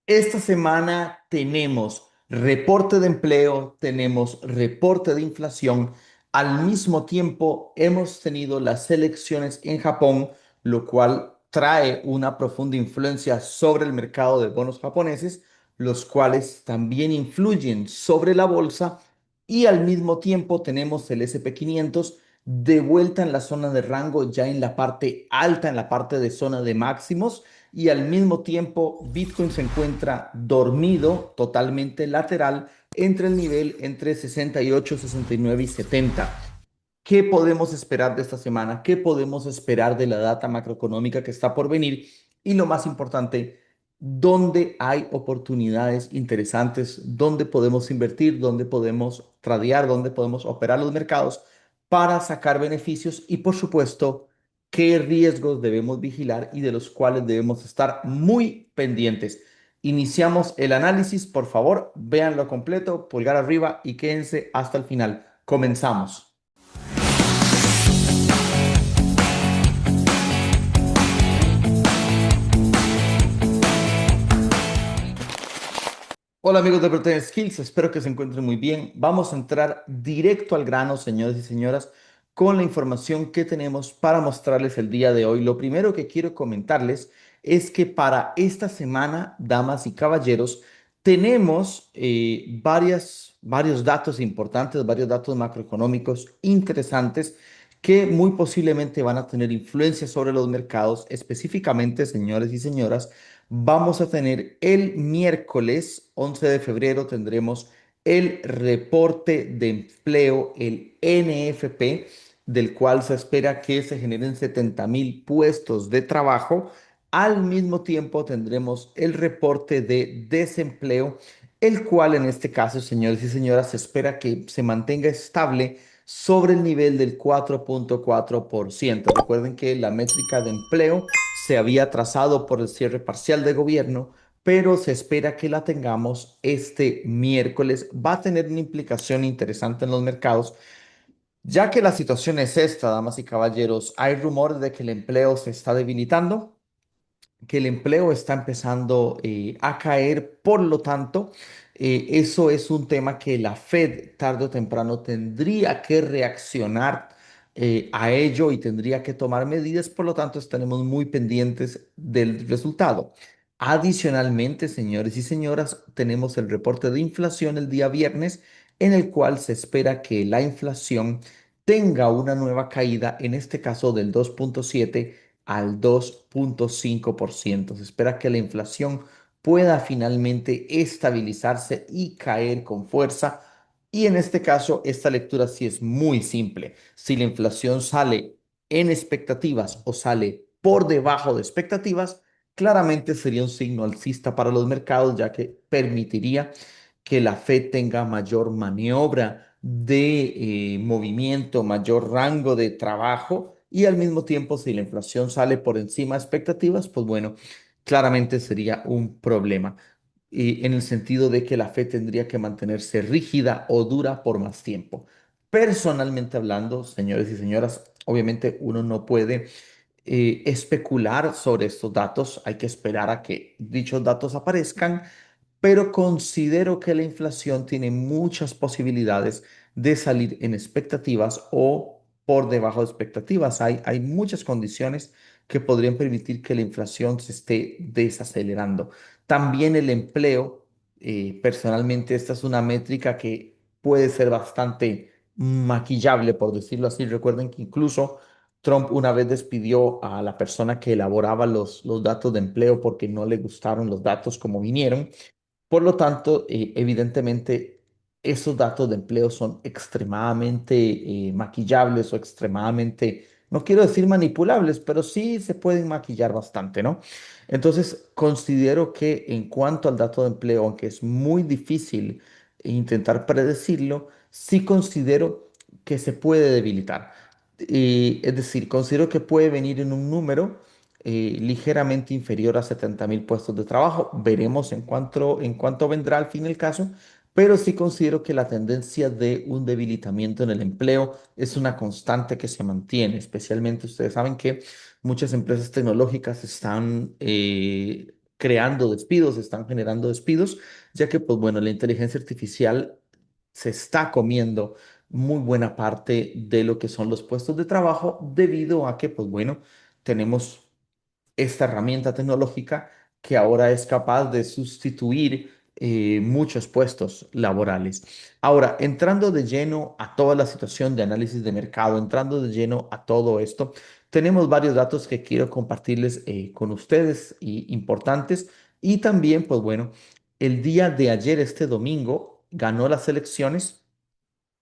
Esta semana tenemos reporte de empleo, tenemos reporte de inflación. Al mismo tiempo, hemos tenido las elecciones en Japón, lo cual trae una profunda influencia sobre el mercado de bonos japoneses, los cuales también influyen sobre la bolsa. Y al mismo tiempo tenemos el SP 500 de vuelta en la zona de rango, ya en la parte alta, en la parte de zona de máximos, y al mismo tiempo Bitcoin se encuentra dormido, totalmente lateral, entre el nivel entre 68, 69 y 70. ¿Qué podemos esperar de esta semana? ¿Qué podemos esperar de la data macroeconómica que está por venir? Y lo más importante, ¿dónde hay oportunidades interesantes? ¿Dónde podemos invertir? ¿Dónde podemos tradear? ¿Dónde podemos operar los mercados para sacar beneficios? Y por supuesto, ¿qué riesgos debemos vigilar y de los cuales debemos estar muy pendientes? Iniciamos el análisis, por favor, véanlo completo, pulgar arriba y quédense hasta el final. Comenzamos. Hola amigos de Protein Skills, espero que se encuentren muy bien. Vamos a entrar directo al grano, señores y señoras, con la información que tenemos para mostrarles el día de hoy. Lo primero que quiero comentarles es que para esta semana, damas y caballeros, tenemos varios datos importantes, varios datos macroeconómicos interesantes que muy posiblemente van a tener influencia sobre los mercados, específicamente, señores y señoras. Vamos a tener el miércoles 11 de febrero, tendremos el reporte de empleo, el NFP, del cual se espera que se generen 70.000 puestos de trabajo. Al mismo tiempo tendremos el reporte de desempleo, el cual en este caso, señores y señoras, se espera que se mantenga estable sobre el nivel del 4.4%. Recuerden que la métrica de empleo se había trazado por el cierre parcial de gobierno, pero se espera que la tengamos este miércoles. Va a tener una implicación interesante en los mercados, ya que la situación es esta, damas y caballeros. Hay rumores de que el empleo se está debilitando, que el empleo está empezando a caer. Por lo tanto, eso es un tema que la Fed tarde o temprano tendría que reaccionar a ello y tendría que tomar medidas. Por lo tanto, estaremos muy pendientes del resultado. Adicionalmente, señores y señoras, tenemos el reporte de inflación el día viernes, en el cual se espera que la inflación tenga una nueva caída, en este caso del 2.7 al 2.5%. Se espera que la inflación pueda finalmente estabilizarse y caer con fuerza. Y en este caso, esta lectura sí es muy simple. Si la inflación sale en expectativas o sale por debajo de expectativas, claramente sería un signo alcista para los mercados, ya que permitiría que la Fed tenga mayor maniobra de movimiento, mayor rango de trabajo, y al mismo tiempo, si la inflación sale por encima de expectativas, pues bueno, claramente sería un problema, y en el sentido de que la Fed tendría que mantenerse rígida o dura por más tiempo. Personalmente hablando, señores y señoras, obviamente uno no puede especular sobre estos datos, hay que esperar a que dichos datos aparezcan, pero considero que la inflación tiene muchas posibilidades de salir en expectativas o por debajo de expectativas. Hay muchas condiciones que podrían permitir que la inflación se esté desacelerando. También el empleo, personalmente, esta es una métrica que puede ser bastante maquillable, por decirlo así. Recuerden que incluso Trump una vez despidió a la persona que elaboraba los datos de empleo porque no le gustaron los datos como vinieron. Por lo tanto, evidentemente, esos datos de empleo son extremadamente maquillables o extremadamente, no quiero decir manipulables, pero sí se pueden maquillar bastante, ¿no? Entonces, considero que en cuanto al dato de empleo, aunque es muy difícil intentar predecirlo, sí considero que se puede debilitar. Es decir, considero que puede venir en un número ligeramente inferior a 70.000 puestos de trabajo. Veremos en cuánto vendrá al fin el caso, pero sí considero que la tendencia de un debilitamiento en el empleo es una constante que se mantiene. Especialmente ustedes saben que muchas empresas tecnológicas están creando despidos, están generando despidos, ya que, pues bueno, la inteligencia artificial se está comiendo muy buena parte de lo que son los puestos de trabajo debido a que, pues bueno, tenemos esta herramienta tecnológica que ahora es capaz de sustituir muchos puestos laborales. Ahora, entrando de lleno a toda la situación de análisis de mercado, entrando de lleno a todo esto, tenemos varios datos que quiero compartirles con ustedes y importantes. Y también, pues bueno, el día de ayer, este domingo, ganó las elecciones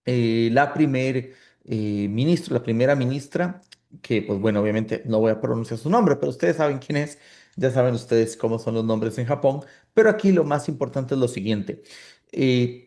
la la primera ministra, que pues bueno, obviamente no voy a pronunciar su nombre, pero ustedes saben quién es, ya saben ustedes cómo son los nombres en Japón, pero aquí lo más importante es lo siguiente.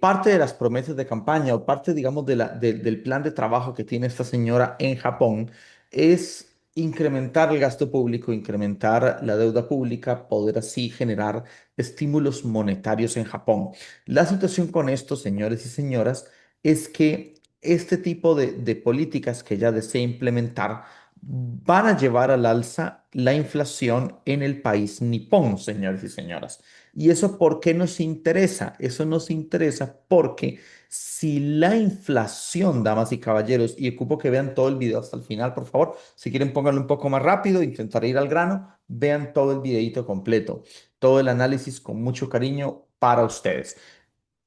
Parte de las promesas de campaña o parte, digamos, del plan de trabajo que tiene esta señora en Japón es incrementar el gasto público, incrementar la deuda pública, poder así generar estímulos monetarios en Japón. La situación con esto, señores y señoras, es que este tipo de políticas que ella desea implementar van a llevar al alza la inflación en el país nipón, señores y señoras. ¿Y eso por qué nos interesa? Eso nos interesa porque si la inflación, damas y caballeros, y ocupo que vean todo el video hasta el final, por favor, si quieren pónganlo un poco más rápido, intentaré ir al grano, vean todo el videito completo, todo el análisis con mucho cariño para ustedes.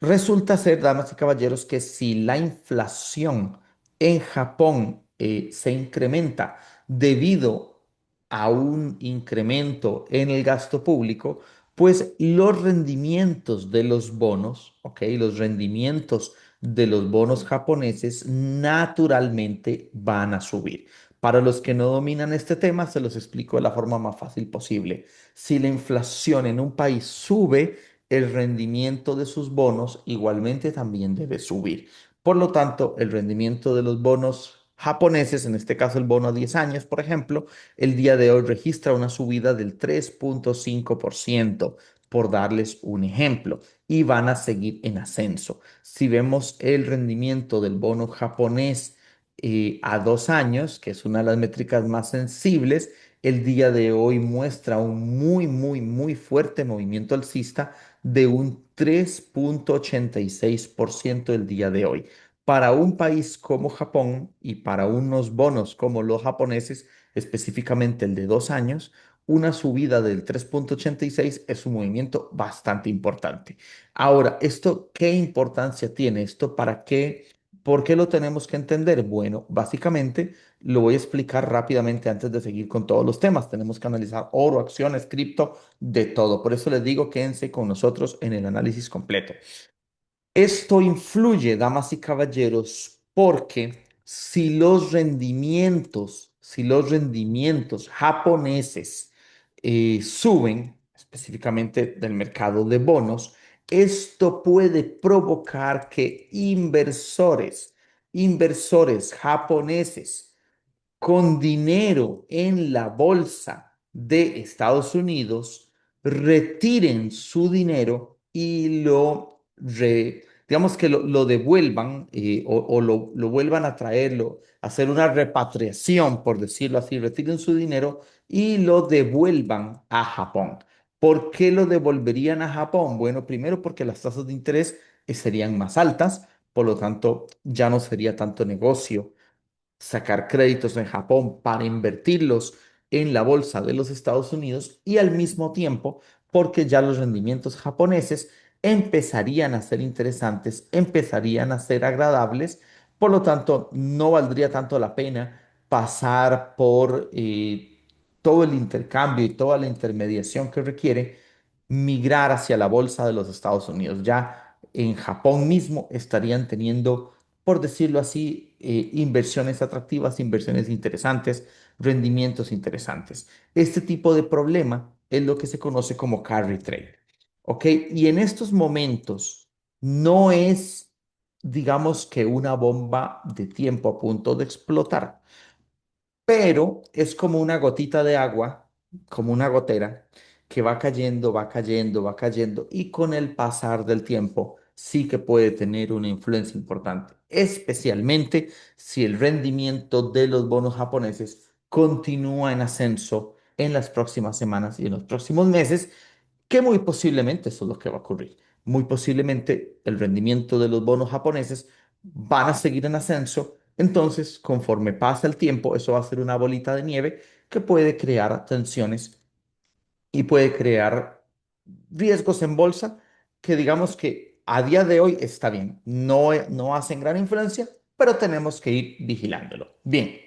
Resulta ser, damas y caballeros, que si la inflación en Japón se incrementa debido a un incremento en el gasto público, pues los rendimientos de los bonos, ¿ok? Los rendimientos de los bonos japoneses naturalmente van a subir. Para los que no dominan este tema, se los explico de la forma más fácil posible. Si la inflación en un país sube, el rendimiento de sus bonos igualmente también debe subir. Por lo tanto, el rendimiento de los bonos japoneses, en este caso el bono a 10 años, por ejemplo, el día de hoy registra una subida del 3,5%, por darles un ejemplo, y van a seguir en ascenso. Si vemos el rendimiento del bono japonés a 2 años, que es una de las métricas más sensibles, el día de hoy muestra un muy fuerte movimiento alcista de un 3,86% el día de hoy. Para un país como Japón y para unos bonos como los japoneses, específicamente el de 2 años, una subida del 3,86 es un movimiento bastante importante. Ahora, ¿esto qué importancia tiene? ¿Esto para qué? ¿Por qué lo tenemos que entender? Bueno, básicamente lo voy a explicar rápidamente antes de seguir con todos los temas. Tenemos que analizar oro, acciones, cripto, de todo. Por eso les digo, quédense con nosotros en el análisis completo. Esto influye, damas y caballeros, porque si los rendimientos japoneses suben, específicamente del mercado de bonos, esto puede provocar que inversores japoneses con dinero en la bolsa de Estados Unidos retiren su dinero y digamos que lo devuelvan o lo vuelvan a traerlo, hacer una repatriación, por decirlo así, retiren su dinero y lo devuelvan a Japón. ¿Por qué lo devolverían a Japón? Bueno, primero porque las tasas de interés serían más altas, por lo tanto ya no sería tanto negocio sacar créditos en Japón para invertirlos en la bolsa de los Estados Unidos y al mismo tiempo porque ya los rendimientos japoneses empezarían a ser interesantes, empezarían a ser agradables, por lo tanto no valdría tanto la pena pasar por todo el intercambio y toda la intermediación que requiere migrar hacia la bolsa de los Estados Unidos. Ya en Japón mismo estarían teniendo, por decirlo así, inversiones atractivas, inversiones interesantes, rendimientos interesantes. Este tipo de problema es lo que se conoce como carry trade. ¿Ok? Y en estos momentos no es, digamos que una bomba de tiempo a punto de explotar, pero es como una gotita de agua, como una gotera, que va cayendo, va cayendo, va cayendo, y con el pasar del tiempo sí que puede tener una influencia importante, especialmente si el rendimiento de los bonos japoneses continúa en ascenso en las próximas semanas y en los próximos meses, que muy posiblemente eso es lo que va a ocurrir. Muy posiblemente el rendimiento de los bonos japoneses van a seguir en ascenso. Entonces, conforme pasa el tiempo, eso va a ser una bolita de nieve que puede crear tensiones y puede crear riesgos en bolsa que digamos que a día de hoy está bien. No hacen gran influencia, pero tenemos que ir vigilándolo. Bien.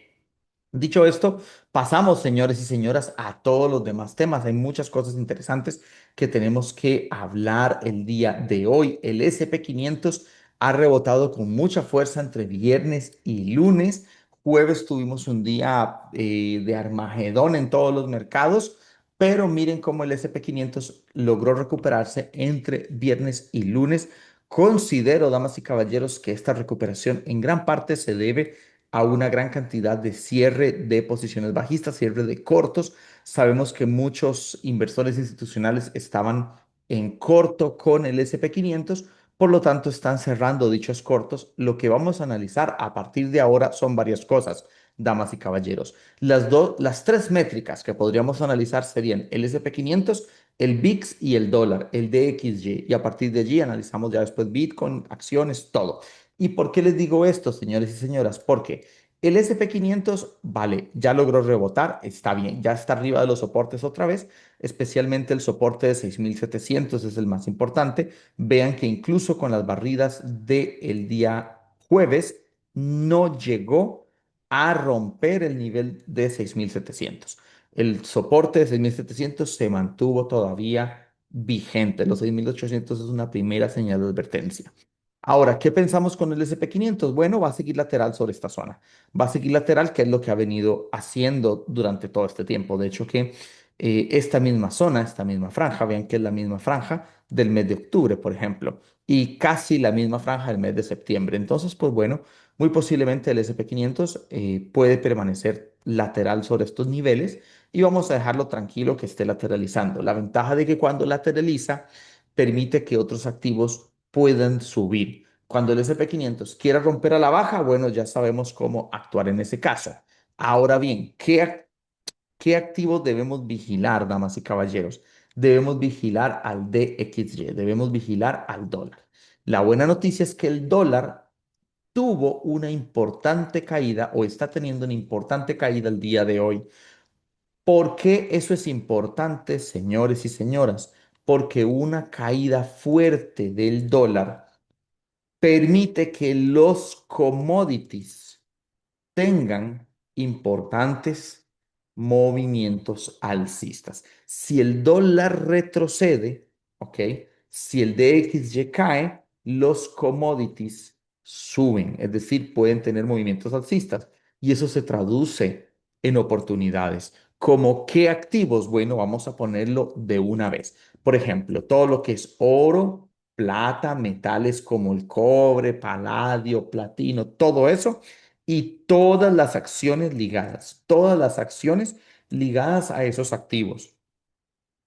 Dicho esto, pasamos, señores y señoras, a todos los demás temas. Hay muchas cosas interesantes que tenemos que hablar el día de hoy. El SP 500 ha rebotado con mucha fuerza entre viernes y lunes. Jueves tuvimos un día de Armagedón en todos los mercados, pero miren cómo el SP 500 logró recuperarse entre viernes y lunes. Considero, damas y caballeros, que esta recuperación en gran parte se debe a una gran cantidad de cierre de posiciones bajistas, cierre de cortos. Sabemos que muchos inversores institucionales estaban en corto con el SP 500, por lo tanto están cerrando dichos cortos. Lo que vamos a analizar a partir de ahora son varias cosas, damas y caballeros. Las tres métricas que podríamos analizar serían el SP 500, el VIX y el dólar, el DXY. Y a partir de allí analizamos ya después Bitcoin, acciones, todo. ¿Y por qué les digo esto, señores y señoras? Porque el SP 500, vale, ya logró rebotar, está bien, ya está arriba de los soportes otra vez, especialmente el soporte de 6.700 es el más importante. Vean que incluso con las barridas del día jueves no llegó a romper el nivel de 6.700. El soporte de 6.700 se mantuvo todavía vigente. Los 6.800 es una primera señal de advertencia. Ahora, ¿qué pensamos con el SP 500? Bueno, va a seguir lateral sobre esta zona. Va a seguir lateral, que es lo que ha venido haciendo durante todo este tiempo. De hecho, que esta misma zona, esta misma franja, vean que es la misma franja del mes de octubre, por ejemplo, y casi la misma franja del mes de septiembre. Entonces, pues bueno, muy posiblemente el SP 500 puede permanecer lateral sobre estos niveles y vamos a dejarlo tranquilo que esté lateralizando. La ventaja de que cuando lateraliza permite que otros activos puedan subir. Cuando el SP 500 quiera romper a la baja, bueno, ya sabemos cómo actuar en ese caso. Ahora bien, ¿qué activos debemos vigilar, damas y caballeros? Debemos vigilar al DXY, debemos vigilar al dólar. La buena noticia es que el dólar tuvo una importante caída o está teniendo una importante caída el día de hoy. ¿Por qué eso es importante, señores y señoras? Porque una caída fuerte del dólar permite que los commodities tengan importantes movimientos alcistas. Si el dólar retrocede, ¿ok? Si el DXY cae, los commodities suben, es decir, pueden tener movimientos alcistas y eso se traduce en oportunidades. ¿Como qué activos? Bueno, vamos a ponerlo de una vez. Por ejemplo, todo lo que es oro, plata, metales como el cobre, paladio, platino, todo eso y todas las acciones ligadas a esos activos.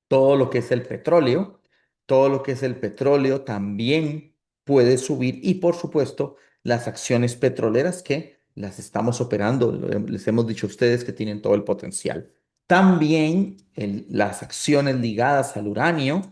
Todo lo que es el petróleo, todo lo que es el petróleo también puede subir y por supuesto las acciones petroleras que las estamos operando, les hemos dicho a ustedes que tienen todo el potencial. También las acciones ligadas al uranio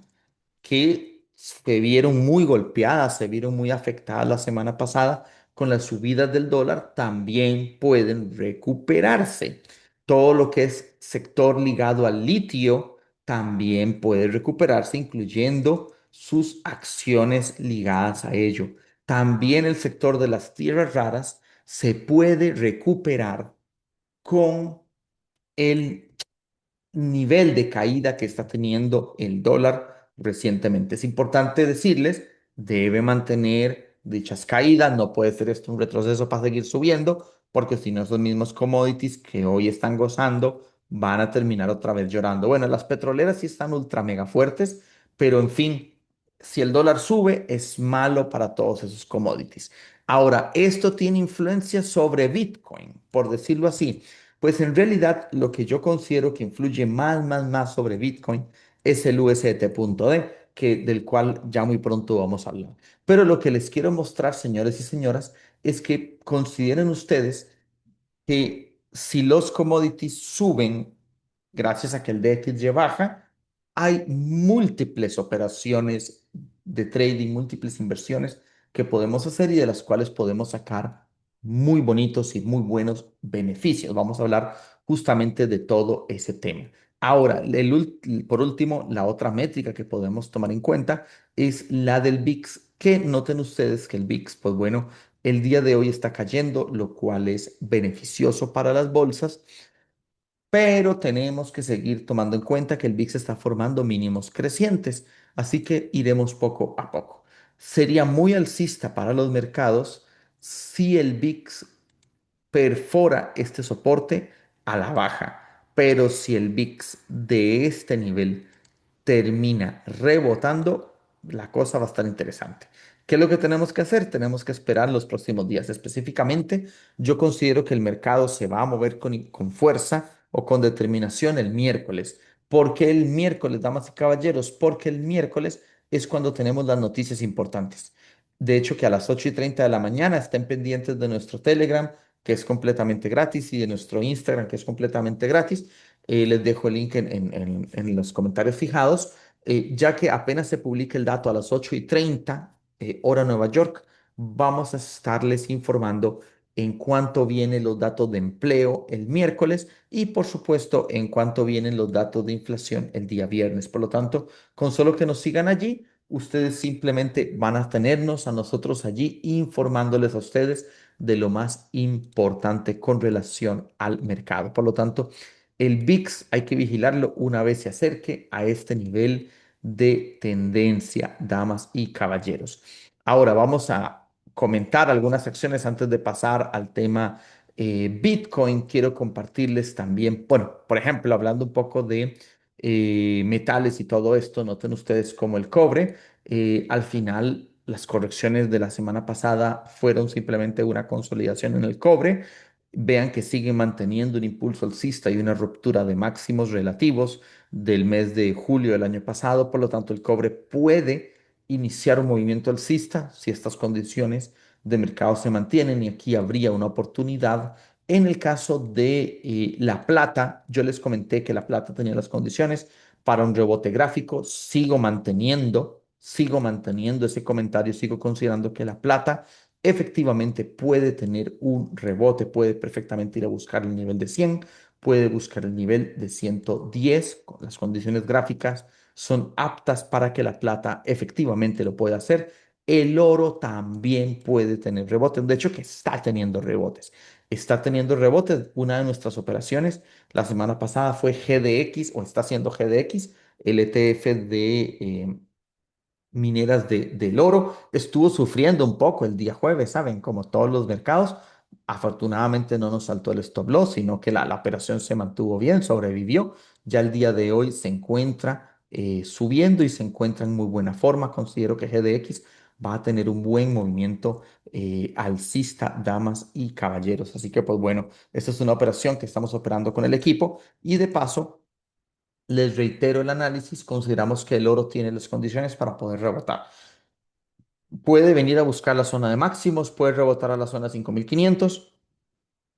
que se vieron muy golpeadas, se vieron muy afectadas la semana pasada con las subidas del dólar, también pueden recuperarse. Todo lo que es sector ligado al litio también puede recuperarse, incluyendo sus acciones ligadas a ello. También el sector de las tierras raras se puede recuperar con el nivel de caída que está teniendo el dólar recientemente. Es importante decirles, debe mantener dichas caídas, no puede ser esto un retroceso para seguir subiendo, porque si no, esos mismos commodities que hoy están gozando van a terminar otra vez llorando. Bueno, las petroleras sí están ultra mega fuertes, pero en fin, si el dólar sube, es malo para todos esos commodities. Ahora, esto tiene influencia sobre Bitcoin, por decirlo así. Pues en realidad lo que yo considero que influye más sobre Bitcoin es el USDT.D, del cual ya muy pronto vamos a hablar. Pero lo que les quiero mostrar, señores y señoras, es que consideren ustedes que si los commodities suben gracias a que el DXY baja, hay múltiples operaciones de trading, múltiples inversiones que podemos hacer y de las cuales podemos sacar muy bonitos y muy buenos beneficios. Vamos a hablar justamente de todo ese tema. Ahora, por último, la otra métrica que podemos tomar en cuenta es la del VIX, que noten ustedes que el VIX, pues bueno, el día de hoy está cayendo, lo cual es beneficioso para las bolsas, pero tenemos que seguir tomando en cuenta que el VIX está formando mínimos crecientes, así que iremos poco a poco. Sería muy alcista para los mercados si el VIX perfora este soporte a la baja, pero si el VIX de este nivel termina rebotando, la cosa va a estar interesante. ¿Qué es lo que tenemos que hacer? Tenemos que esperar los próximos días. Específicamente, yo considero que el mercado se va a mover con fuerza o con determinación el miércoles. ¿Por qué el miércoles, damas y caballeros? Porque el miércoles es cuando tenemos las noticias importantes. De hecho, que a las 8:30 de la mañana estén pendientes de nuestro Telegram, que es completamente gratis, y de nuestro Instagram, que es completamente gratis. Les dejo el link en los comentarios fijados, ya que apenas se publique el dato a las 8:30, hora Nueva York, vamos a estarles informando en cuánto vienen los datos de empleo el miércoles y, por supuesto, en cuánto vienen los datos de inflación el día viernes. Por lo tanto, con solo que nos sigan allí, ustedes simplemente van a tenernos a nosotros allí informándoles a ustedes de lo más importante con relación al mercado. Por lo tanto, el VIX hay que vigilarlo una vez se acerque a este nivel de tendencia, damas y caballeros. Ahora vamos a comentar algunas acciones antes de pasar al tema Bitcoin. Quiero compartirles también, bueno, por ejemplo, hablando un poco de metales y todo esto, noten ustedes como el cobre, al final las correcciones de la semana pasada fueron simplemente una consolidación en el cobre. Vean que sigue manteniendo un impulso alcista y una ruptura de máximos relativos del mes de julio del año pasado. Por lo tanto, el cobre puede iniciar un movimiento alcista si estas condiciones de mercado se mantienen, y aquí habría una oportunidad. En el caso de la plata, yo les comenté que la plata tenía las condiciones para un rebote gráfico. Sigo manteniendo ese comentario, sigo considerando que la plata efectivamente puede tener un rebote, puede perfectamente ir a buscar el nivel de 100, puede buscar el nivel de 110. Las condiciones gráficas son aptas para que la plata efectivamente lo pueda hacer. El oro también puede tener rebotes, de hecho que está teniendo rebotes. Está teniendo rebotes. Una de nuestras operaciones la semana pasada fue GDX, o está haciendo GDX, el ETF mineras del oro. Estuvo sufriendo un poco el día jueves, ¿saben? Como todos los mercados. Afortunadamente no nos saltó el stop loss, sino que la operación se mantuvo bien, sobrevivió. Ya el día de hoy se encuentra subiendo y se encuentra en muy buena forma. Considero que GDX va a tener un buen movimiento alcista, damas y caballeros. Así que, pues bueno, esta es una operación que estamos operando con el equipo, y de paso les reitero el análisis. Consideramos que el oro tiene las condiciones para poder rebotar. Puede venir a buscar la zona de máximos, puede rebotar a la zona 5.500,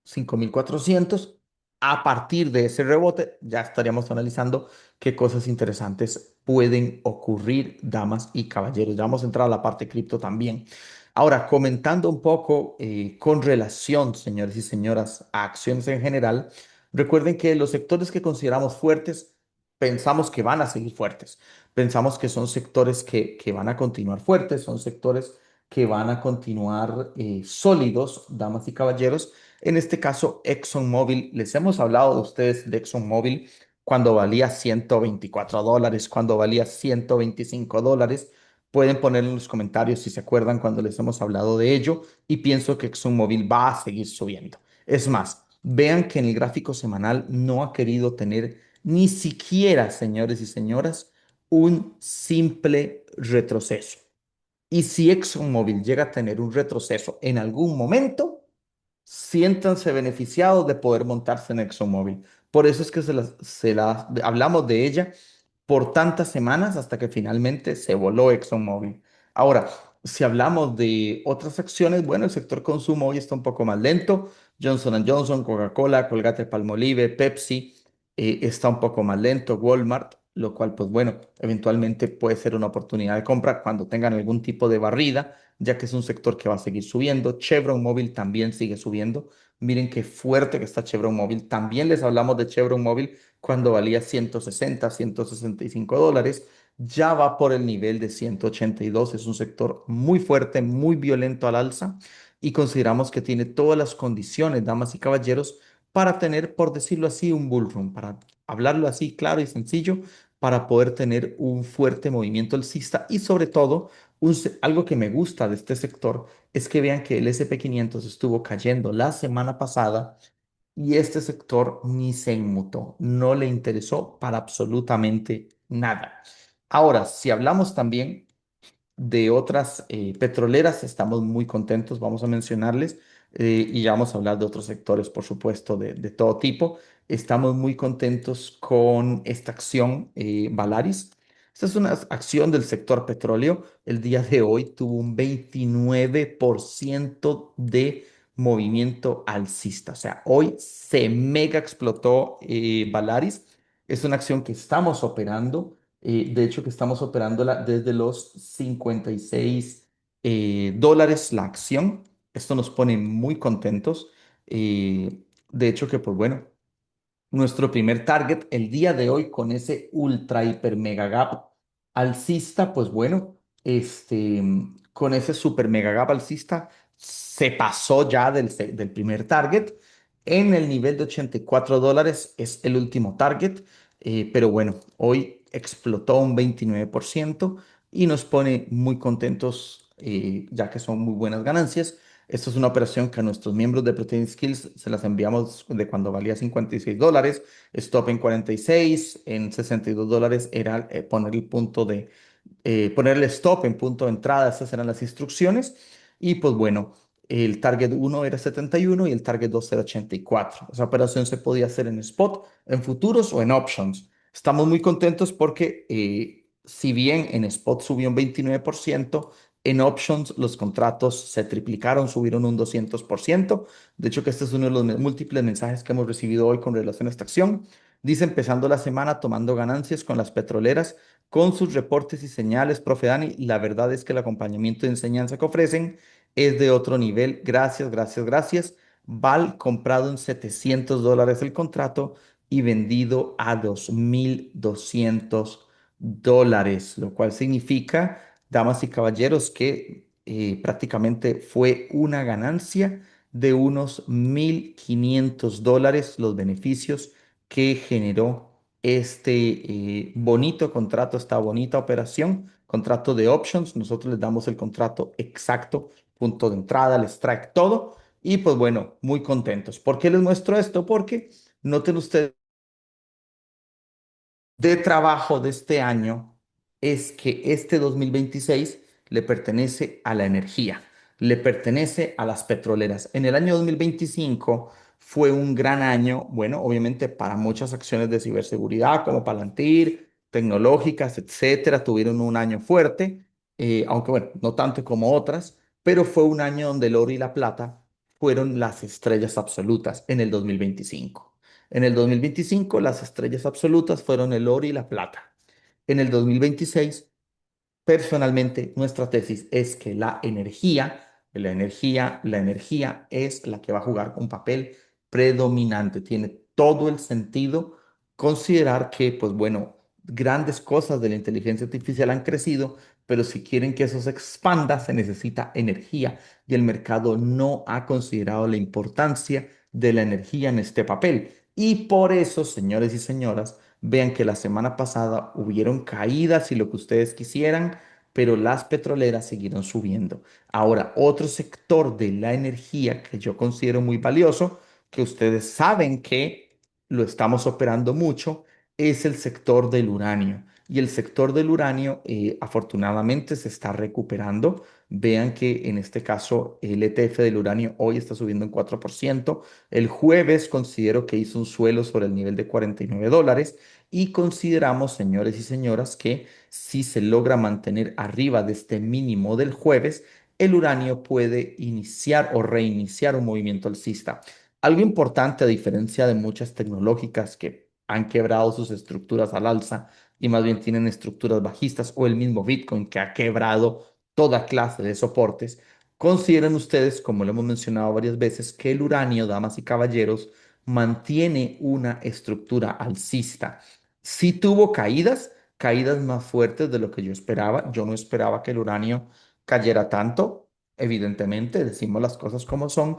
5.400. A partir de ese rebote, ya estaríamos analizando qué cosas interesantes pueden ocurrir, damas y caballeros. Ya vamos a entrar a la parte cripto también. Ahora, comentando un poco con relación, señores y señoras, a acciones en general, recuerden que los sectores que consideramos fuertes, pensamos que van a seguir fuertes. Pensamos que son sectores que van a continuar fuertes, son sectores que van a continuar sólidos, damas y caballeros. En este caso, ExxonMobil, les hemos hablado de ustedes de ExxonMobil cuando valía $124, cuando valía $125. Pueden poner en los comentarios si se acuerdan cuando les hemos hablado de ello, y pienso que ExxonMobil va a seguir subiendo. Es más, vean que en el gráfico semanal no ha querido tener ni siquiera, señores y señoras, un simple retroceso. Y si ExxonMobil llega a tener un retroceso en algún momento, siéntanse beneficiados de poder montarse en ExxonMobil. Por eso es que hablamos de ella por tantas semanas hasta que finalmente se voló ExxonMobil. Ahora, si hablamos de otras acciones, bueno, el sector consumo hoy está un poco más lento. Johnson & Johnson, Coca-Cola, Colgate-Palmolive, Pepsi, está un poco más lento. Walmart lo cual, pues bueno, eventualmente puede ser una oportunidad de compra cuando tengan algún tipo de barrida, ya que es un sector que va a seguir subiendo. Chevron Móvil también sigue subiendo. Miren qué fuerte que está Chevron Móvil. También les hablamos de Chevron Móvil cuando valía 160, $165. Ya va por el nivel de 182. Es un sector muy fuerte, muy violento al alza y consideramos que tiene todas las condiciones, damas y caballeros, para tener, por decirlo así, un bull run, para hablarlo así claro y sencillo, para poder tener un fuerte movimiento alcista y sobre todo, algo que me gusta de este sector es que vean que el SP 500 estuvo cayendo la semana pasada y este sector ni se inmutó, no le interesó para absolutamente nada. Ahora, si hablamos también de otras petroleras, estamos muy contentos, vamos a mencionarles, y ya vamos a hablar de otros sectores, por supuesto, de todo tipo. Estamos muy contentos con esta acción, Valaris. Esta es una acción del sector petróleo. El día de hoy tuvo un 29% de movimiento alcista. O sea, hoy se mega explotó Valaris. Es una acción que estamos operando. De hecho, que estamos operándola desde los 56 dólares la acción. Esto nos pone muy contentos. De hecho, que pues bueno, nuestro primer target el día de hoy con ese ultra hiper mega gap alcista, pues bueno, con ese super mega gap alcista se pasó ya del primer target. En el nivel de $84 es el último target, pero bueno, hoy explotó un 29% y nos pone muy contentos, ya que son muy buenas ganancias. Esto es una operación que a nuestros miembros de Protein Skills se las enviamos de cuando valía $56, stop en 46, en $62 era poner el punto de, poner el stop en punto de entrada, estas eran las instrucciones. Y pues bueno, el target uno era 71 y el target 2 era 84. Esa operación se podía hacer en spot, en futuros o en options. Estamos muy contentos porque si bien en spot subió un 29%, en options los contratos se triplicaron, subieron un 200%. De hecho, que este es uno de los múltiples mensajes que hemos recibido hoy con relación a esta acción. Dice, empezando la semana tomando ganancias con las petroleras, con sus reportes y señales, profe Dani, la verdad es que el acompañamiento de enseñanza que ofrecen es de otro nivel. Gracias, gracias, gracias. Val comprado en $700 el contrato y vendido a $2,200, lo cual significa, damas y caballeros, que prácticamente fue una ganancia de unos $1,500 los beneficios que generó este bonito contrato, esta bonita operación, contrato de options. Nosotros les damos el contrato exacto, punto de entrada, el strike, todo. Y pues bueno, muy contentos. ¿Por qué les muestro esto? Porque noten ustedes de trabajo de este año es que este 2026 le pertenece a la energía, le pertenece a las petroleras. En el año 2025 fue un gran año, bueno, obviamente para muchas acciones de ciberseguridad como Palantir, tecnológicas, etcétera, tuvieron un año fuerte, aunque bueno, no tanto como otras, pero fue un año donde el oro y la plata fueron las estrellas absolutas en el 2025. En el 2025, las estrellas absolutas fueron el oro y la plata. En el 2026, personalmente, nuestra tesis es que la energía es la que va a jugar un papel predominante. Tiene todo el sentido considerar que, pues bueno, grandes cosas de la inteligencia artificial han crecido, pero si quieren que eso se expanda, se necesita energía y el mercado no ha considerado la importancia de la energía en este papel. Y por eso, señores y señoras, vean que la semana pasada hubieron caídas y lo que ustedes quisieran, pero las petroleras siguieron subiendo. Ahora, otro sector de la energía que yo considero muy valioso, que ustedes saben que lo estamos operando mucho, es el sector del uranio. Y el sector del uranio, afortunadamente, se está recuperando. Vean que en este caso el ETF del uranio hoy está subiendo un 4%. El jueves considero que hizo un suelo sobre el nivel de $49 y consideramos, señores y señoras, que si se logra mantener arriba de este mínimo del jueves, el uranio puede iniciar o reiniciar un movimiento alcista. Algo importante a diferencia de muchas tecnológicas que han quebrado sus estructuras al alza y más bien tienen estructuras bajistas o el mismo Bitcoin que ha quebrado toda clase de soportes, consideren ustedes, como lo hemos mencionado varias veces, que el uranio, damas y caballeros, mantiene una estructura alcista. Sí tuvo caídas, caídas más fuertes de lo que yo esperaba. Yo no esperaba que el uranio cayera tanto, evidentemente, decimos las cosas como son,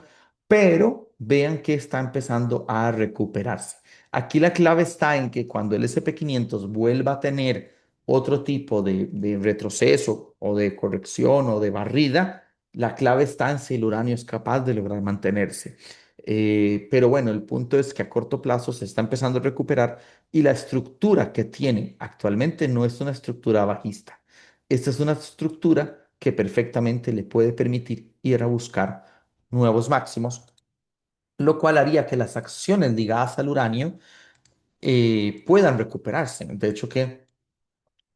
pero vean que está empezando a recuperarse. Aquí la clave está en que cuando el SP500 vuelva a tener otro tipo de retroceso o de corrección o de barrida, la clave está en si el uranio es capaz de lograr mantenerse. Pero bueno, el punto es que a corto plazo se está empezando a recuperar y la estructura que tiene actualmente no es una estructura bajista. Esta es una estructura que perfectamente le puede permitir ir a buscar nuevos máximos, lo cual haría que las acciones ligadas al uranio puedan recuperarse. De hecho, que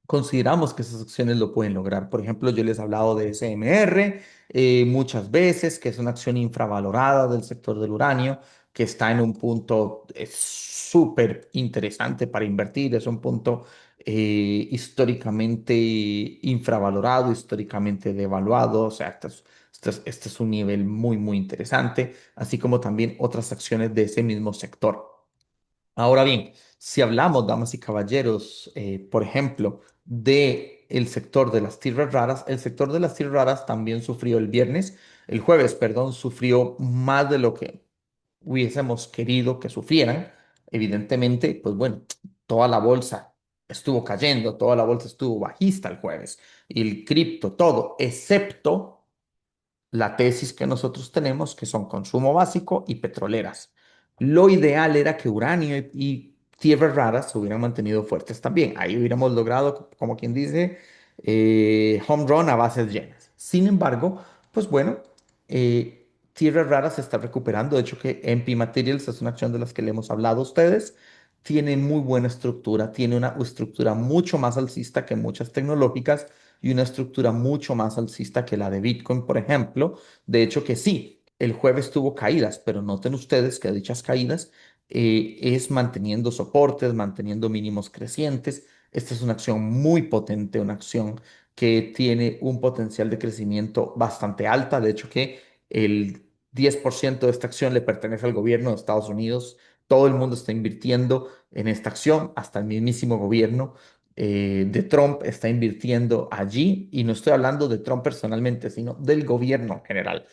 consideramos que esas acciones lo pueden lograr. Por ejemplo, yo les he hablado de SMR muchas veces, que es una acción infravalorada del sector del uranio, que está en un punto súper interesante para invertir, es un punto históricamente infravalorado, históricamente devaluado, o sea, este es un nivel muy, muy interesante, así como también otras acciones de ese mismo sector. Ahora bien, si hablamos, damas y caballeros, por ejemplo, de el sector de las tierras raras, el sector de las tierras raras también sufrió el jueves, perdón, sufrió más de lo que hubiésemos querido que sufrieran. Evidentemente, pues bueno, toda la bolsa estuvo cayendo, toda la bolsa estuvo bajista el jueves, y el cripto, todo, excepto la tesis que nosotros tenemos, que son consumo básico y petroleras. Lo ideal era que uranio y tierras raras se hubieran mantenido fuertes también. Ahí hubiéramos logrado, como quien dice, home run a bases llenas. Sin embargo, pues bueno, tierras raras se está recuperando. De hecho, que MP Materials es una acción de las que le hemos hablado a ustedes. Tiene muy buena estructura, tiene una estructura mucho más alcista que muchas tecnológicas y una estructura mucho más alcista que la de Bitcoin, por ejemplo. De hecho que sí, el jueves tuvo caídas, pero noten ustedes que dichas caídas es manteniendo soportes, manteniendo mínimos crecientes. Esta es una acción muy potente, una acción que tiene un potencial de crecimiento bastante alta. De hecho que el 10% de esta acción le pertenece al gobierno de Estados Unidos. Todo el mundo está invirtiendo en esta acción, hasta el mismísimo gobierno de Trump está invirtiendo allí, y no estoy hablando de Trump personalmente, sino del gobierno en general.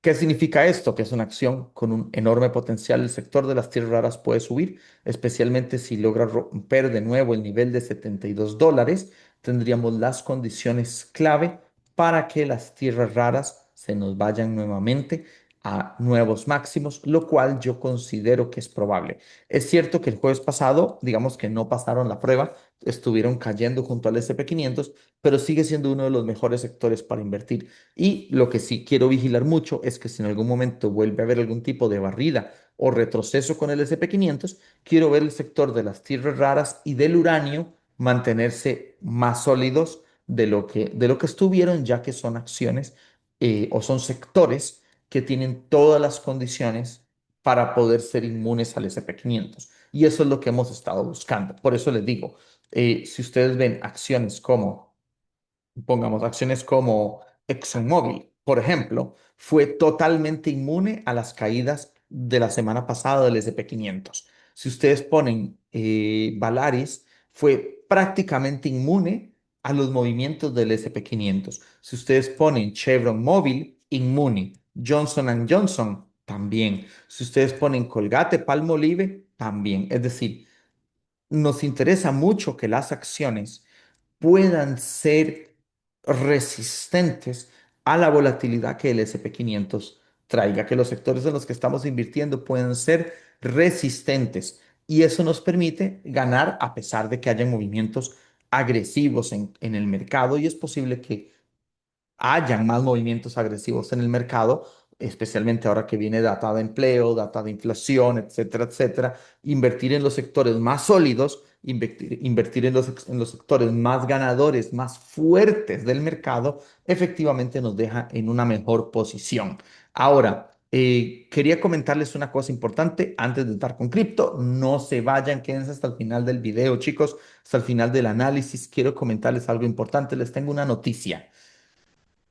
¿Qué significa esto? Que es una acción con un enorme potencial. El sector de las tierras raras puede subir, especialmente si logra romper de nuevo el nivel de $72. Tendríamos las condiciones clave para que las tierras raras se nos vayan nuevamente a nuevos máximos, lo cual yo considero que es probable. Es cierto que el jueves pasado, digamos que no pasaron la prueba, estuvieron cayendo junto al SP500, pero sigue siendo uno de los mejores sectores para invertir. Y lo que sí quiero vigilar mucho es que si en algún momento vuelve a haber algún tipo de barrida o retroceso con el SP500, quiero ver el sector de las tierras raras y del uranio mantenerse más sólidos de lo que estuvieron, ya que son acciones o son sectores que tienen todas las condiciones para poder ser inmunes al SP500. Y eso es lo que hemos estado buscando. Por eso les digo, si ustedes ven acciones como pongamos acciones como ExxonMobil, por ejemplo, fue totalmente inmune a las caídas de la semana pasada del SP500. Si ustedes ponen Valaris, fue prácticamente inmune a los movimientos del SP500. Si ustedes ponen Chevron Móvil, inmune. Johnson también. Si ustedes ponen Colgate, Palmolive, también. Es decir, nos interesa mucho que las acciones puedan ser resistentes a la volatilidad que el SP500 traiga, que los sectores en los que estamos invirtiendo puedan ser resistentes, y eso nos permite ganar a pesar de que haya movimientos agresivos en el mercado, y es posible que hayan más movimientos agresivos en el mercado, especialmente ahora que viene data de empleo, data de inflación, etcétera, etcétera. Invertir en los sectores más sólidos, invertir en los sectores más ganadores, más fuertes del mercado, efectivamente nos deja en una mejor posición. Ahora, Quería comentarles una cosa importante antes de estar con cripto. No se vayan, quédense hasta el final del video, chicos, hasta el final del análisis. Quiero comentarles algo importante. Les tengo una noticia.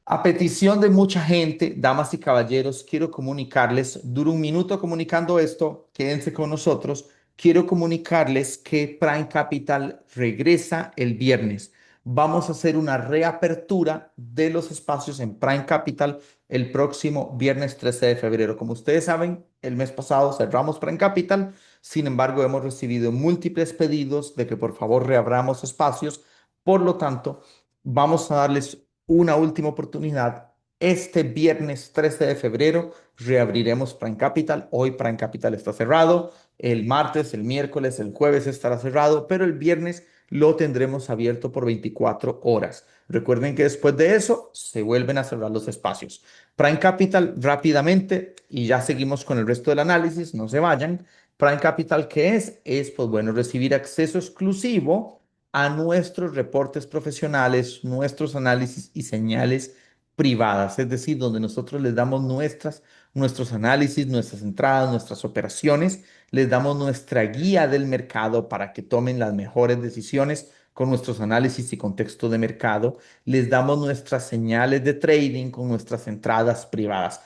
A petición de mucha gente, damas y caballeros, quiero comunicarles, duro un minuto comunicando esto, quédense con nosotros, quiero comunicarles que Prime Capital regresa el viernes. Vamos a hacer una reapertura de los espacios en Prime Capital el próximo viernes 13 de febrero. Como ustedes saben, el mes pasado cerramos Prime Capital, sin embargo, hemos recibido múltiples pedidos de que por favor reabramos espacios. Por lo tanto, vamos a darles una última oportunidad. Este viernes 13 de febrero reabriremos Prime Capital. Hoy Prime Capital está cerrado. El martes, el miércoles, el jueves estará cerrado, pero el viernes lo tendremos abierto por 24 horas. Recuerden que después de eso se vuelven a cerrar los espacios. Prime Capital rápidamente y ya seguimos con el resto del análisis, no se vayan. Prime Capital, ¿qué es? Es, pues bueno, recibir acceso exclusivo a nuestros reportes profesionales, nuestros análisis y señales privadas, es decir, donde nosotros les damos nuestros análisis, nuestras entradas, nuestras operaciones, les damos nuestra guía del mercado para que tomen las mejores decisiones con nuestros análisis y contexto de mercado, les damos nuestras señales de trading con nuestras entradas privadas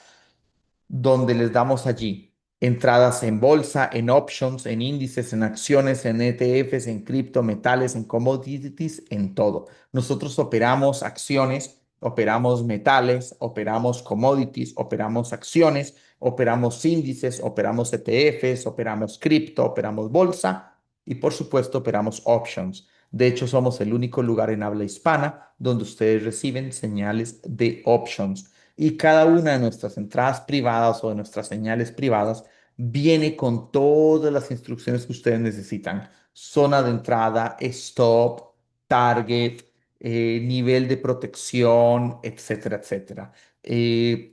donde les damos allí entradas en bolsa, en options, en índices, en acciones, en ETFs, en criptometales, en commodities, en todo. Nosotros operamos acciones, operamos metales, operamos commodities, operamos acciones, operamos índices, operamos ETFs, operamos cripto, operamos bolsa y por supuesto operamos options. De hecho, somos el único lugar en habla hispana donde ustedes reciben señales de options y cada una de nuestras entradas privadas o de nuestras señales privadas viene con todas las instrucciones que ustedes necesitan. Zona de entrada, stop, target, nivel de protección, etcétera, etcétera.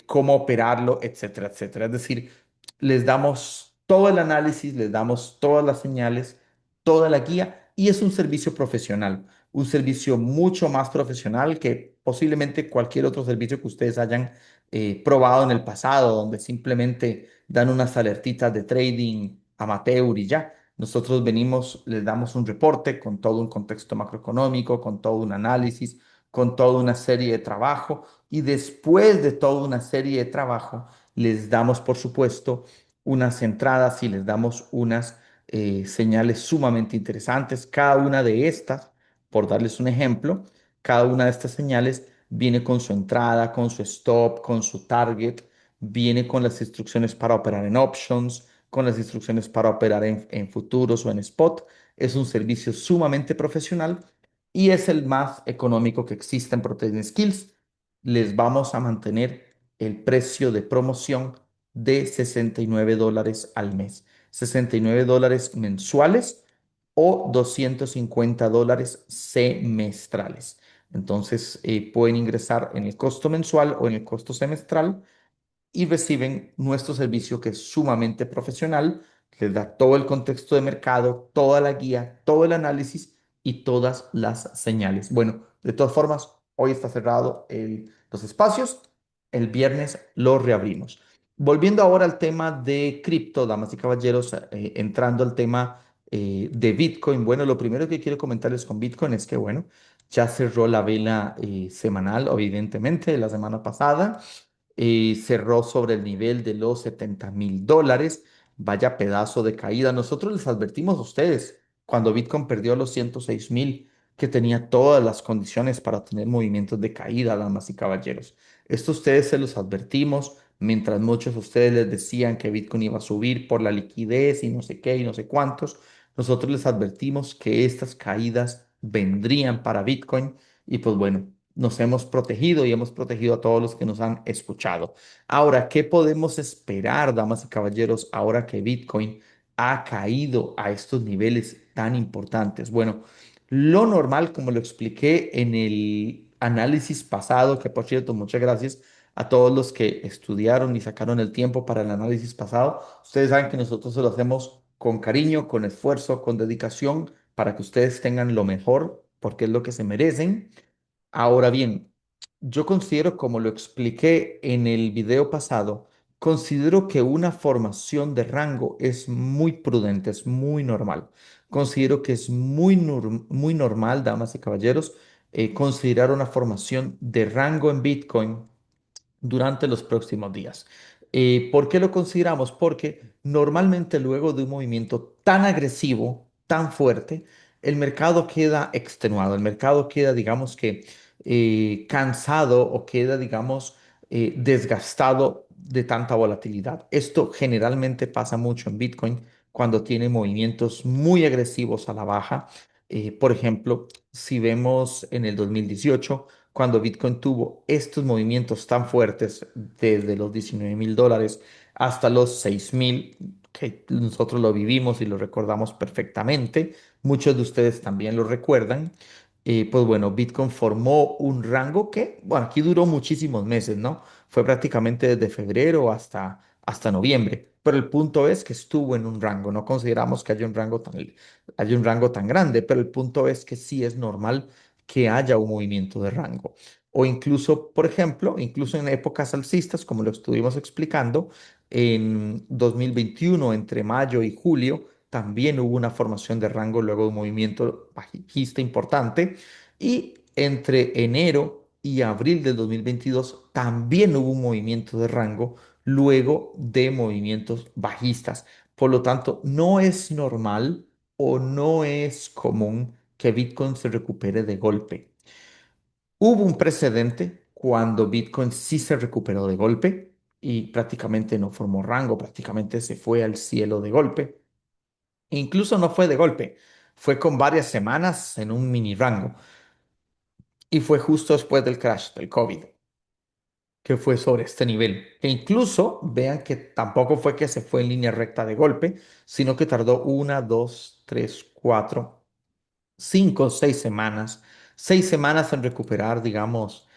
Cómo operarlo, etcétera, etcétera. Es decir, les damos todo el análisis, les damos todas las señales, toda la guía y es un servicio profesional, un servicio mucho más profesional que posiblemente cualquier otro servicio que ustedes hayan probado en el pasado, donde simplemente dan unas alertitas de trading amateur y ya. Nosotros venimos, les damos un reporte con todo un contexto macroeconómico, con todo un análisis, con toda una serie de trabajo y después de toda una serie de trabajo les damos, por supuesto, unas entradas y les damos unas señales sumamente interesantes. Cada una de estas, por darles un ejemplo, cada una de estas señales viene con su entrada, con su stop, con su target, viene con las instrucciones para operar en options, con las instrucciones para operar en futuros o en spot. Es un servicio sumamente profesional y es el más económico que existe en Protein Skills. Les vamos a mantener el precio de promoción de $69 al mes, $69 mensuales o $250 semestrales. Entonces, pueden ingresar en el costo mensual o en el costo semestral y reciben nuestro servicio que es sumamente profesional, les da todo el contexto de mercado, toda la guía, todo el análisis y todas las señales. Bueno, de todas formas, hoy está cerrado los espacios, el viernes lo reabrimos. Volviendo ahora al tema de cripto, damas y caballeros, entrando al tema de Bitcoin. Bueno, lo primero que quiero comentarles con Bitcoin es que, bueno, ya cerró la vela semanal, evidentemente, la semana pasada cerró sobre el nivel de los $70,000. Vaya pedazo de caída. Nosotros les advertimos a ustedes cuando Bitcoin perdió los 106,000 que tenía todas las condiciones para tener movimientos de caída, damas y caballeros. Esto ustedes se los advertimos mientras muchos de ustedes les decían que Bitcoin iba a subir por la liquidez y no sé qué y no sé cuántos. Nosotros les advertimos que estas caídas vendrían para Bitcoin y pues bueno, nos hemos protegido y hemos protegido a todos los que nos han escuchado. Ahora, ¿qué podemos esperar, damas y caballeros, ahora que Bitcoin ha caído a estos niveles tan importantes? Bueno, lo normal, como lo expliqué en el análisis pasado, que por cierto, muchas gracias a todos los que estudiaron y sacaron el tiempo para el análisis pasado. Ustedes saben que nosotros se lo hacemos con cariño, con esfuerzo, con dedicación, para que ustedes tengan lo mejor, porque es lo que se merecen. Ahora bien, yo considero, como lo expliqué en el video pasado, Considero que una formación de rango es muy prudente, es muy normal. Considero que es muy normal, damas y caballeros, considerar una formación de rango en Bitcoin durante los próximos días. ¿Por qué lo consideramos? Porque normalmente luego de un movimiento tan agresivo, tan fuerte, el mercado queda extenuado, el mercado queda, digamos que, cansado o queda, digamos, desgastado de tanta volatilidad. Esto generalmente pasa mucho en Bitcoin cuando tiene movimientos muy agresivos a la baja. Por ejemplo, si vemos en el 2018, cuando Bitcoin tuvo estos movimientos tan fuertes desde los $19,000 hasta los 6,000, que nosotros lo vivimos y lo recordamos perfectamente, muchos de ustedes también lo recuerdan. Pues bueno, Bitcoin formó un rango que, bueno, aquí duró muchísimos meses, ¿no? Fue prácticamente desde febrero hasta noviembre, pero el punto es que estuvo en un rango, no consideramos que haya un rango tan grande, pero el punto es que sí es normal que haya un movimiento de rango. O incluso, por ejemplo, incluso en épocas alcistas, como lo estuvimos explicando, en 2021, entre mayo y julio, también hubo una formación de rango luego de un movimiento bajista importante. Y entre enero y abril del 2022 también hubo un movimiento de rango luego de movimientos bajistas. Por lo tanto, no es normal o no es común que Bitcoin se recupere de golpe. Hubo un precedente cuando Bitcoin sí se recuperó de golpe y prácticamente no formó rango, prácticamente se fue al cielo de golpe. E incluso no fue de golpe, fue con varias semanas en un mini rango y fue justo después del crash del COVID, que fue sobre este nivel. E incluso vean que tampoco fue que se fue en línea recta de golpe, sino que tardó una, dos, tres, cuatro, 5 o 6 semanas, 6 semanas en recuperar, digamos,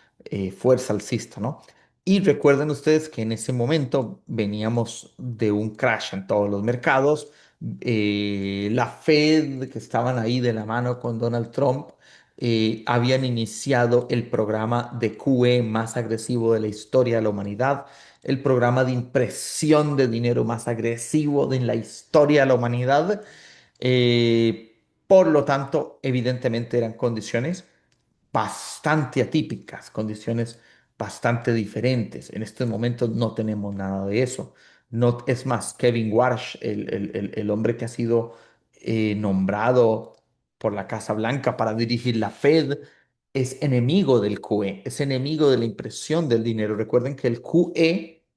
fuerza alcista, ¿no? Y recuerden ustedes que en ese momento veníamos de un crash en todos los mercados. La Fed, que estaban ahí de la mano con Donald Trump, habían iniciado el programa de QE más agresivo de la historia de la humanidad, el programa de impresión de dinero más agresivo de la historia de la humanidad. Por lo tanto, evidentemente eran condiciones bastante atípicas, condiciones bastante diferentes. En estos momentos no tenemos nada de eso. No, es más, Kevin Warsh, el hombre que ha sido nombrado por la Casa Blanca para dirigir la Fed, es enemigo del QE, es enemigo de la impresión del dinero. Recuerden que el QE,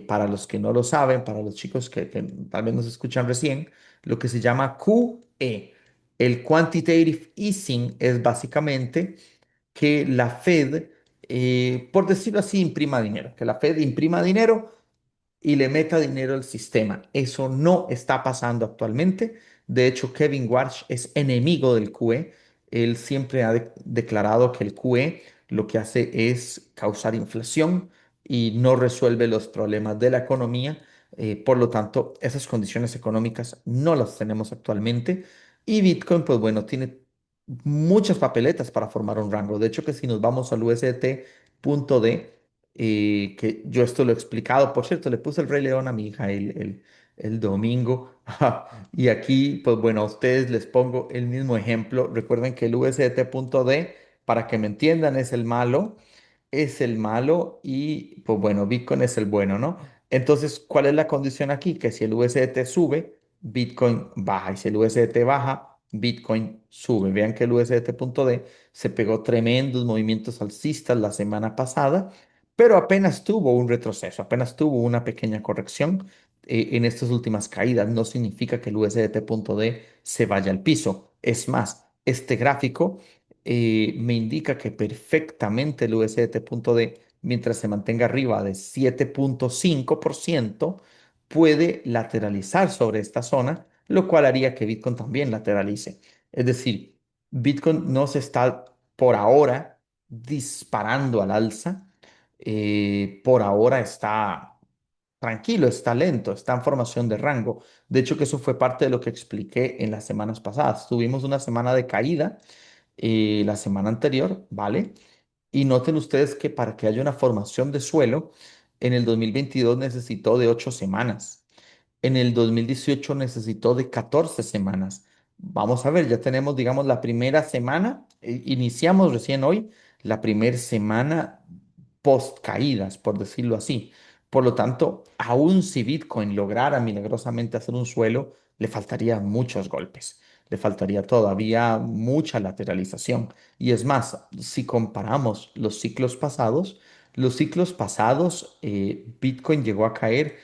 para los que no lo saben, para los chicos que tal vez nos escuchan recién, lo que se llama QE. El quantitative easing es básicamente que la Fed, por decirlo así, imprima dinero, que la Fed imprima dinero y le meta dinero al sistema. Eso no está pasando actualmente. De hecho, Kevin Warsh es enemigo del QE. Él siempre ha declarado que el QE lo que hace es causar inflación y no resuelve los problemas de la economía. Por lo tanto, esas condiciones económicas no las tenemos actualmente. Y Bitcoin, pues bueno, tiene muchas papeletas para formar un rango. De hecho, que si nos vamos al USDT.D, que yo esto lo he explicado. Por cierto, le puse el Rey León a mi hija el domingo. Y aquí, pues bueno, a ustedes les pongo el mismo ejemplo. Recuerden que el USDT.D, para que me entiendan, es el malo y pues bueno, Bitcoin es el bueno, ¿no? Entonces, ¿cuál es la condición aquí? Que si el USDT sube, Bitcoin baja y si el USDT baja, Bitcoin sube. Vean que el USDT.D se pegó tremendos movimientos alcistas la semana pasada, pero apenas tuvo un retroceso, apenas tuvo una pequeña corrección en estas últimas caídas. No significa que el USDT.D se vaya al piso. Es más, este gráfico me indica que perfectamente el USDT.D, mientras se mantenga arriba de 7,5%, puede lateralizar sobre esta zona, lo cual haría que Bitcoin también lateralice. Es decir, Bitcoin no se está por ahora disparando al alza, por ahora está tranquilo, está lento, está en formación de rango. De hecho, que eso fue parte de lo que expliqué en las semanas pasadas. Tuvimos una semana de caída la semana anterior, ¿vale? Y noten ustedes que para que haya una formación de suelo, En el 2022 necesitó de 8 semanas. En el 2018 necesitó de 14 semanas. Vamos a ver, ya tenemos, digamos, la primera semana, iniciamos recién hoy, la primera semana post caídas, por decirlo así. Por lo tanto, aun si Bitcoin lograra milagrosamente hacer un suelo, le faltaría muchos golpes, le faltaría todavía mucha lateralización. Y es más, si comparamos los ciclos pasados, Bitcoin llegó a caer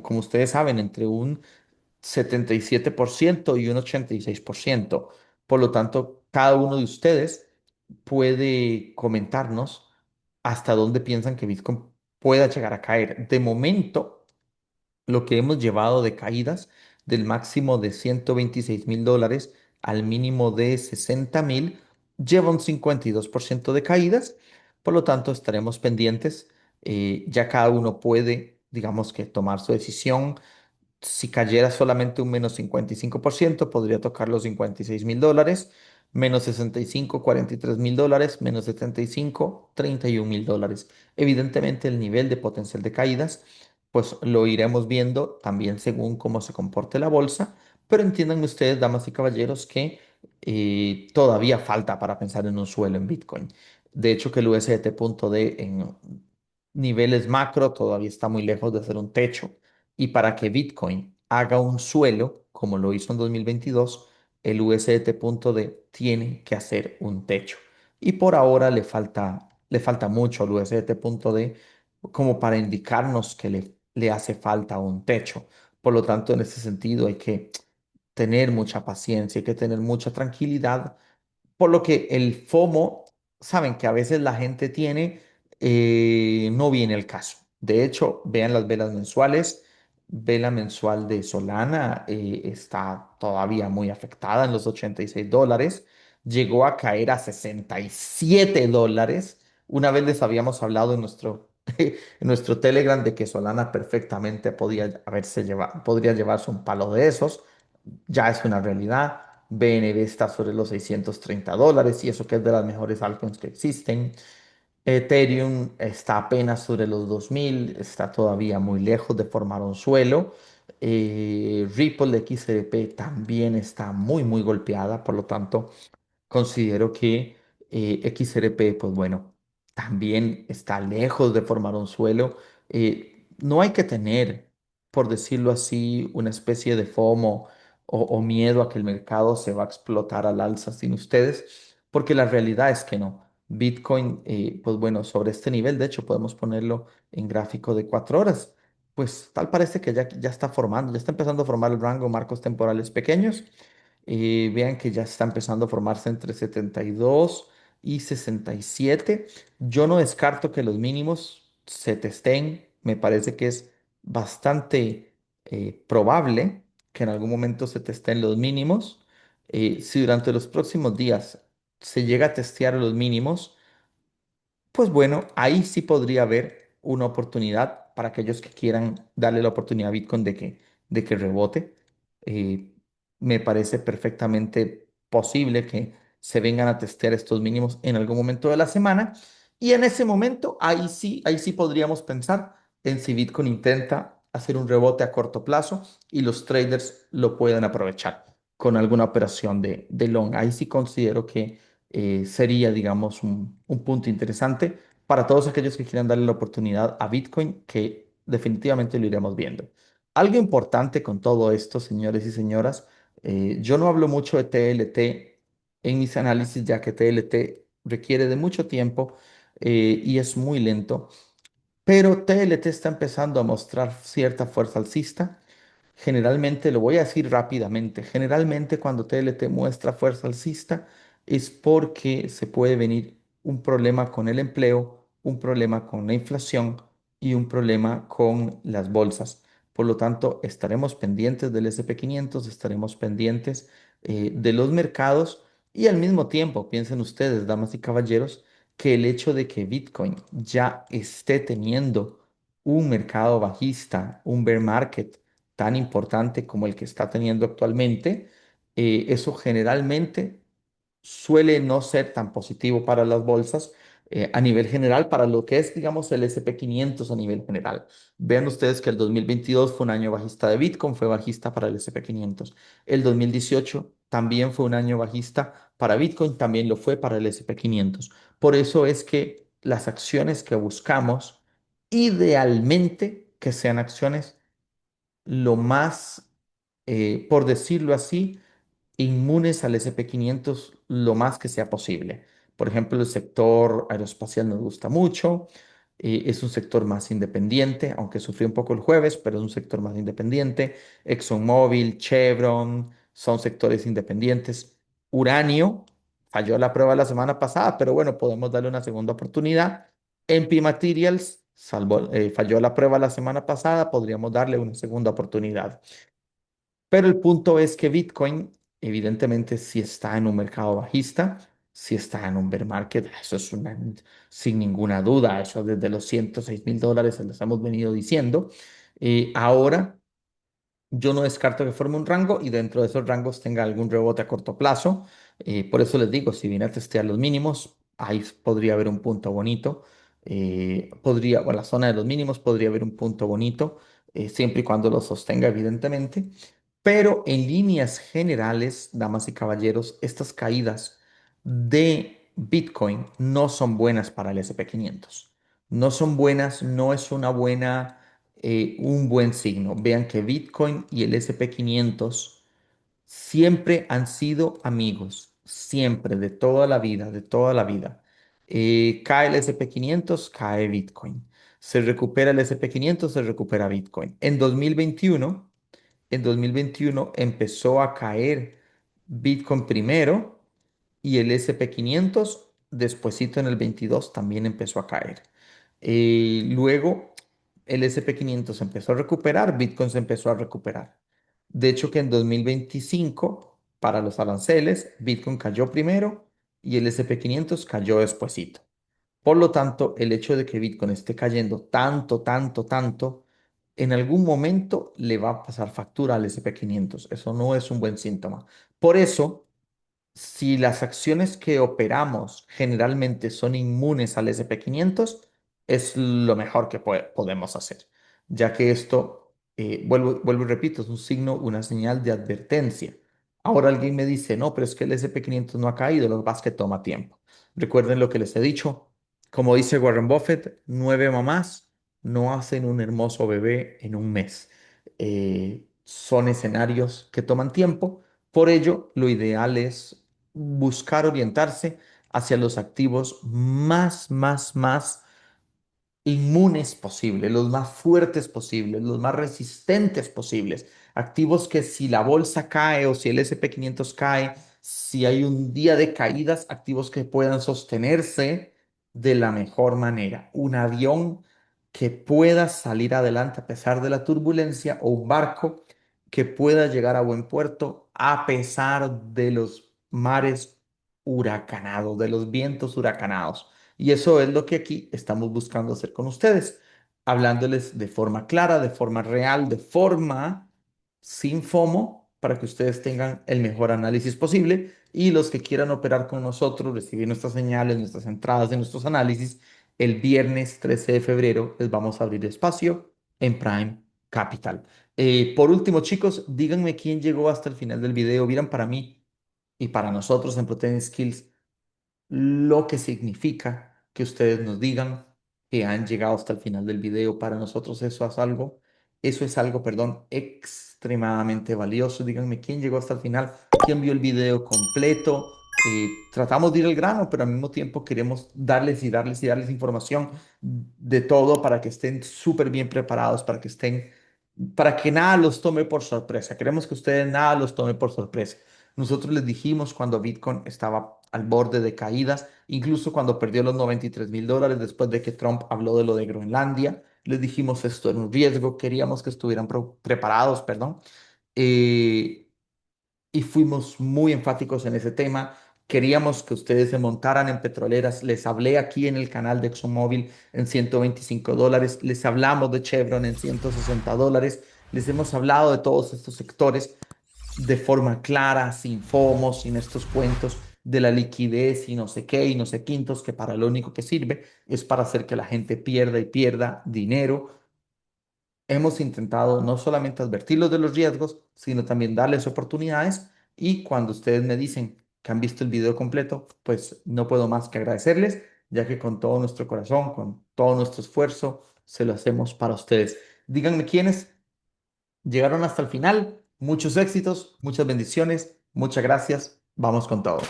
como ustedes saben, entre un 77% y un 86%. Por lo tanto, cada uno de ustedes puede comentarnos hasta dónde piensan que Bitcoin pueda llegar a caer. De momento, lo que hemos llevado de caídas del máximo de $126.000 al mínimo de 60.000, lleva un 52% de caídas. Por lo tanto, estaremos pendientes. Ya cada uno puede, digamos que, tomar su decisión. Si cayera solamente un menos 55%, podría tocar los $56.000, menos 65, $43.000, menos 75, $31.000. Evidentemente, el nivel de potencial de caídas, pues lo iremos viendo también según cómo se comporte la bolsa, pero entiendan ustedes, damas y caballeros, que todavía falta para pensar en un suelo en Bitcoin. De hecho, que el USDT.D en niveles macro todavía está muy lejos de ser un techo. Y para que Bitcoin haga un suelo, como lo hizo en 2022, el USDT.D tiene que hacer un techo. Y por ahora le falta mucho al USDT.D como para indicarnos que le hace falta un techo. Por lo tanto, en ese sentido hay que tener mucha paciencia, hay que tener mucha tranquilidad, por lo que el FOMO, saben que a veces la gente tiene, no viene el caso. De hecho, vean las velas mensuales. Vela mensual de Solana está todavía muy afectada en los $86. Llegó a caer a $67. Una vez les habíamos hablado en en nuestro Telegram de que Solana perfectamente podría llevarse un palo de esos. Ya es una realidad. BNB está sobre los $630 y eso que es de las mejores altcoins que existen. Ethereum está apenas sobre los 2.000, está todavía muy lejos de formar un suelo. Ripple XRP también está muy, muy golpeada, por lo tanto, considero que XRP, pues bueno, también está lejos de formar un suelo. No hay que tener, por decirlo así, una especie de FOMO o miedo a que el mercado se va a explotar al alza sin ustedes, porque la realidad es que no. Bitcoin, pues bueno, sobre este nivel, de hecho, podemos ponerlo en gráfico de 4 horas. Pues tal parece que ya está formando, ya está empezando a formar el rango marcos temporales pequeños. Vean que ya está empezando a formarse entre 72 y 67. Yo no descarto que los mínimos se testen. Me parece que es bastante probable que en algún momento se testen los mínimos. Si durante los próximos días se llega a testear los mínimos, pues bueno, ahí sí podría haber una oportunidad para aquellos que quieran darle la oportunidad a Bitcoin de que rebote. Eh, Me parece perfectamente posible que se vengan a testear estos mínimos en algún momento de la semana. Y en ese momento, ahí sí podríamos pensar en si Bitcoin intenta hacer un rebote a corto plazo y los traders lo puedan aprovechar con alguna operación de long. Ahí sí considero que sería, digamos, un punto interesante para todos aquellos que quieran darle la oportunidad a Bitcoin, que definitivamente lo iremos viendo. Algo importante con todo esto, señores y señoras, yo no hablo mucho de TLT en mis análisis, ya que TLT requiere de mucho tiempo y es muy lento, pero TLT está empezando a mostrar cierta fuerza alcista. Generalmente, lo voy a decir rápidamente, generalmente cuando TLT muestra fuerza alcista es porque se puede venir un problema con el empleo, un problema con la inflación y un problema con las bolsas. Por lo tanto, estaremos pendientes del SP 500, estaremos pendientes de los mercados y al mismo tiempo, piensen ustedes, damas y caballeros, que el hecho de que Bitcoin ya esté teniendo un mercado bajista, un bear market, tan importante como el que está teniendo actualmente, eso generalmente suele no ser tan positivo para las bolsas, a nivel general para lo que es, digamos, el SP 500 a nivel general. Vean ustedes que el 2022 fue un año bajista de Bitcoin, fue bajista para el SP 500. El 2018 también fue un año bajista para Bitcoin, también lo fue para el SP 500. Por eso es que las acciones que buscamos, idealmente que sean acciones lo más, por decirlo así, inmunes al SP 500 lo más que sea posible. Por ejemplo, el sector aeroespacial nos gusta mucho, es un sector más independiente, aunque sufrió un poco el jueves, pero es un sector más independiente. ExxonMobil, Chevron, son sectores independientes. Uranio falló la prueba la semana pasada, pero bueno, podemos darle una segunda oportunidad. MP Materials falló la prueba la semana pasada, podríamos darle una segunda oportunidad. Pero el punto es que Bitcoin, evidentemente, si está en un mercado bajista, si está en un bear market, eso es sin ninguna duda, eso desde los $106.000 se los hemos venido diciendo. Ahora, yo no descarto que forme un rango y dentro de esos rangos tenga algún rebote a corto plazo. Por eso les digo, si viene a testear los mínimos, ahí podría haber un punto bonito. Bueno, la zona de los mínimos podría haber un punto bonito, siempre y cuando lo sostenga, evidentemente. Pero en líneas generales, damas y caballeros, estas caídas de Bitcoin no son buenas para el SP 500. No son buenas, no es un buen signo. Vean que Bitcoin y el SP 500 siempre han sido amigos, siempre, de toda la vida, de toda la vida. Cae el SP 500, cae Bitcoin. Se recupera el SP 500, se recupera Bitcoin. En 2021 empezó a caer Bitcoin primero y el SP 500 despuesito en el 22 también empezó a caer. Luego el SP 500 empezó a recuperar, Bitcoin se empezó a recuperar. De hecho que en 2025 para los aranceles, Bitcoin cayó primero y el SP 500 cayó despuesito. Por lo tanto, el hecho de que Bitcoin esté cayendo tanto, tanto, tanto, en algún momento le va a pasar factura al SP 500. Eso no es un buen síntoma. Por eso, si las acciones que operamos generalmente son inmunes al SP 500, es lo mejor que podemos hacer, ya que esto, vuelvo y repito, es un signo, una señal de advertencia. Ahora alguien me dice, no, pero es que el SP 500 no ha caído, lo que pasa es que toma tiempo. Recuerden lo que les he dicho, como dice Warren Buffett, 9 mamás no hacen un hermoso bebé en un mes. Son escenarios que toman tiempo, por ello lo ideal es buscar orientarse hacia los activos más inmunes posibles, los más fuertes posibles, los más resistentes posibles. Activos que si la bolsa cae o si el SP 500 cae, si hay un día de caídas, activos que puedan sostenerse de la mejor manera. Un avión que pueda salir adelante a pesar de la turbulencia o un barco que pueda llegar a buen puerto a pesar de los mares huracanados, de los vientos huracanados. Y eso es lo que aquí estamos buscando hacer con ustedes, hablándoles de forma clara, de forma real, de forma sin FOMO, para que ustedes tengan el mejor análisis posible. Y los que quieran operar con nosotros, recibir nuestras señales, nuestras entradas de nuestros análisis, el viernes 13 de febrero les vamos a abrir espacio en Prime Capital. Por último, chicos, díganme quién llegó hasta el final del video. Vieran para mí y para nosotros en Protein Skills lo que significa que ustedes nos digan que han llegado hasta el final del video. Para nosotros eso es algo, perdón, extremadamente valioso. Díganme quién llegó hasta el final, quién vio el video completo. Tratamos de ir al grano, pero al mismo tiempo queremos darles y darles y darles información de todo para que estén súper bien preparados, para que nada los tome por sorpresa. Queremos que ustedes nada los tome por sorpresa. Nosotros les dijimos cuando Bitcoin estaba al borde de caídas, incluso cuando perdió los $93.000 después de que Trump habló de lo de Groenlandia, les dijimos esto era un riesgo, queríamos que estuvieran preparados, perdón, eh, y fuimos muy enfáticos en ese tema. Queríamos que ustedes se montaran en petroleras. Les hablé aquí en el canal de ExxonMobil en $125. Les hablamos de Chevron en $160. Les hemos hablado de todos estos sectores de forma clara, sin FOMO, sin estos cuentos. de la liquidez y no sé qué y no sé quintos, que para lo único que sirve es para hacer que la gente pierda y pierda dinero. Hemos intentado no solamente advertirlos de los riesgos, sino también darles oportunidades. Y cuando ustedes me dicen que han visto el video completo, pues no puedo más que agradecerles, ya que con todo nuestro corazón, con todo nuestro esfuerzo, se lo hacemos para ustedes. Díganme quiénes llegaron hasta el final. Muchos éxitos, muchas bendiciones, muchas gracias. Vamos con todo.